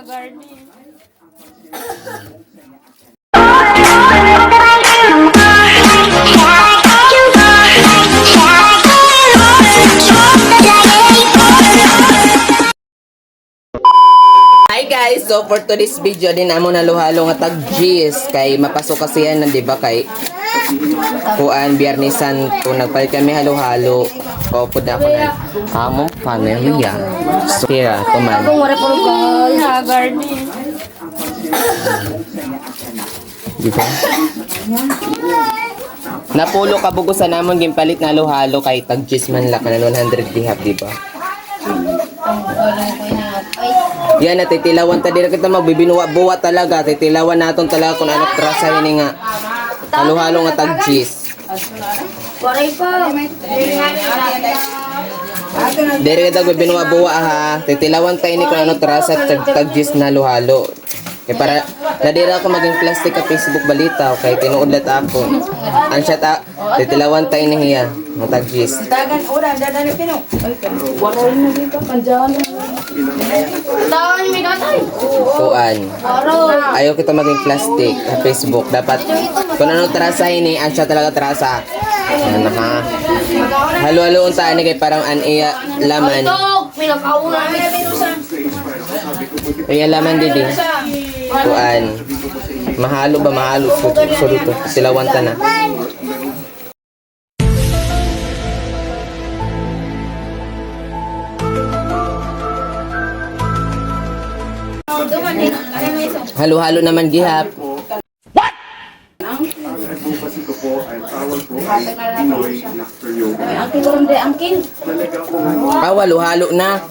garden. Hi guys! So for today's video din amo naluhalo nga tag G's kay mapasok kasi yan di ba kay kuan Biyernes Santo nagpalit kami halo-halo. Kopod na ako na among pamilya. So kaya kuman. Sa garden. Di ba? Napulo kabugusan namon gimpalit na halo-halo kay tag G's man la kanan 100 dihap di ba? Yan na titilawan ta dira kita magbibinuwa-buwa talaga titilawan naton talaga kung ano trasa ini nga halo-halo nga tag G's. Dere kita magbibinuwa-buwa ha titilawan ta ini kung ano trasa tag G's na halo-halo. Kaya para nadira ako maging plastic ka Facebook balita kay tinuudlat ako. Ang chat titilawan ta ini hiya nga tag G's. Dagan ora dadan pino. Wala rin dito kanjan. Tawan may gatay. Kuan. Ayaw kita maging plastic sa Facebook. Dapat kung ano trasa ini, ang siya talaga trasa. Ano ha? Halo-halo unta ni kay parang aniya laman. Pinakauna namin. Iya laman didi. Kuan. Mahalo ba mahalo so dito. Silawan ta na. Halo-halo naman gihap. Angkin ron de angkin. Halo-halo na.